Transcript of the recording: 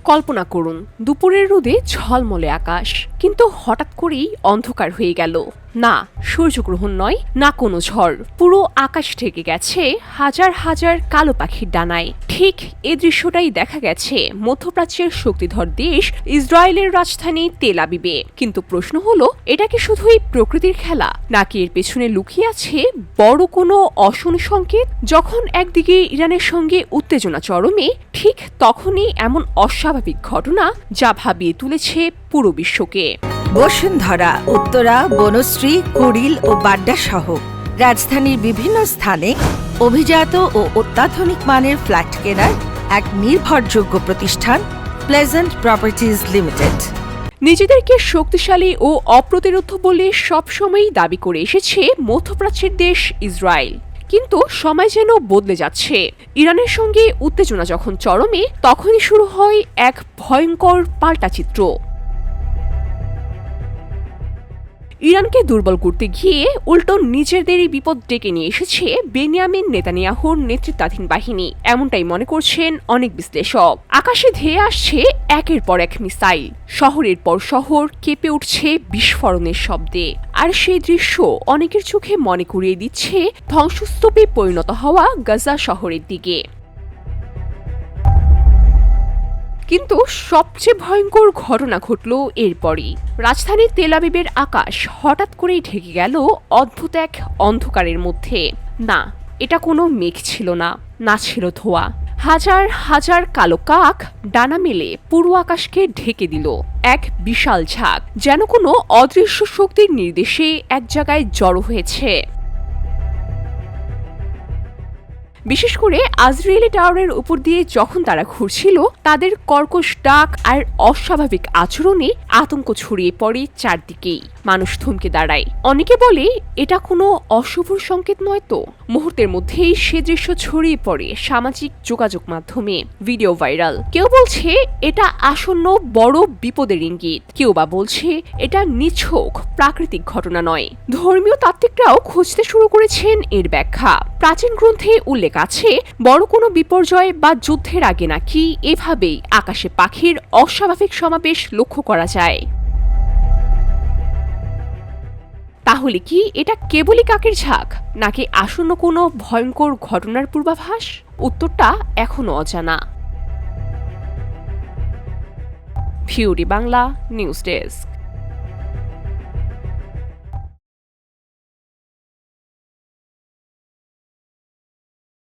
কল্পনা করুন, দুপুরের রোদে ঝলমলে আকাশ, কিন্তু হঠাৎ করেই অন্ধকার হয়ে গেল। না সূর্যগ্রহণ নয়, না কোনো ঝড়, পুরো আকাশ ঢেকে গেছে হাজার হাজার কালো পাখির ডানায়। ঠিক এ দৃশ্যটাই দেখা গেছে মধ্যপ্রাচ্যের শক্তিধর দেশ ইসরায়েলের রাজধানী তেল আবিবে। কিন্তু প্রশ্ন হলো, এটা কি শুধুই প্রকৃতির খেলা, নাকি এর পেছনে লুকিয়ে আছে বড় কোনো অশনি সংকেত? যখন একদিকে ইরানের সঙ্গে উত্তেজনা চরমে, ঠিক তখনই এমন অস্বাভাবিক ঘটনা যা ভাবিয়ে তুলেছে পুরো বিশ্বকে। বসুন্ধরা, উত্তরা, বনশ্রী, কুড়িল ও বাড্ডা সহ রাজধানীর বিভিন্ন স্থানে অভিজাত ও অত্যাধুনিক মানের ফ্ল্যাট কেনার এক নির্ভরযোগ্য প্রতিষ্ঠান প্লেজেন্ট প্রপার্টিজ লিমিটেড। নিজেদেরকে শক্তিশালী ও অপ্রতিরোধ্য বলে সবসময়ই দাবি করে এসেছে মধ্যপ্রাচ্যের দেশ ইসরায়েল। কিন্তু সময় যেন বদলে যাচ্ছে। ইরানের সঙ্গে উত্তেজনা যখন চরমে, তখনই শুরু হয় এক ভয়ঙ্কর পাল্টা চিত্র। ইরানকে দুর্বল করতে গিয়ে উল্টো নিজেদেরই বিপদ ডেকে নিয়ে এসেছে বেনিয়ামিন নেতানিয়াহুর নেতৃত্বাধীন বাহিনী, এমনটাই মনে করছেন অনেক বিশ্লেষক। আকাশে ধেয়ে আসছে একের পর এক মিসাইল, শহরের পর শহর কেঁপে উঠছে বিস্ফোরণের শব্দে। আর সেই দৃশ্য অনেকের চোখে মনে করিয়ে দিচ্ছে ধ্বংসস্তূপে পরিণত হওয়া গাজা শহরের দিকে। কিন্তু সবচেয়ে ভয়ঙ্কর ঘটনা ঘটল এরপরই। রাজধানীর তেল আবিবের আকাশ হঠাৎ করেই ঢেকে গেল অদ্ভুত এক অন্ধকারের মধ্যে। না, এটা কোনো মেঘ ছিল না, না ছিল ধোঁয়া। হাজার হাজার কালো কাক ডানা মেলে পুরো আকাশকে ঢেকে দিল এক বিশাল ঝাঁক, যেন কোনো অদৃশ্য শক্তির নির্দেশে এক জায়গায় জড়ো হয়েছে। বিশেষ করে আজরিয়েলি টাওয়ারের উপর দিয়ে যখন তারা ঘুরছিল, তাদের কর্কশ ডাক আর অস্বাভাবিক আচরণে আতঙ্ক ছড়িয়ে পড়ে চারদিকেই। মানুষ থমকে দাঁড়ায়। অনেকে বলে এটা কোনো অশুভ সংকেত নয় তো। মুহূর্তের মধ্যেই সে দৃশ্য ছড়িয়ে পড়ে সামাজিক যোগাযোগ মাধ্যমে, ভিডিও ভাইরাল। কেউ বলছে এটা আসন্ন বড় বিপদের ইঙ্গিত, কেউ বা বলছে এটা নিছক প্রাকৃতিক ঘটনা নয়। ধর্মীয় তাত্ত্বিকরাও খুঁজতে শুরু করেছেন এর ব্যাখ্যা। প্রাচীন গ্রন্থে উল্লেখ আছে, বড় কোনো বিপর্যয় বা যুদ্ধের আগে নাকি এভাবেই আকাশে পাখির অস্বাভাবিক সমাবেশ লক্ষ্য করা যায়। তাহলে কি এটা কেবলই কাকের ঝাঁক, নাকি আসন্ন কোনো ভয়ঙ্কর ঘটনার পূর্বাভাস? উত্তরটা এখনো অজানা। ভিউরি বাংলা নিউজ ডেস্ক।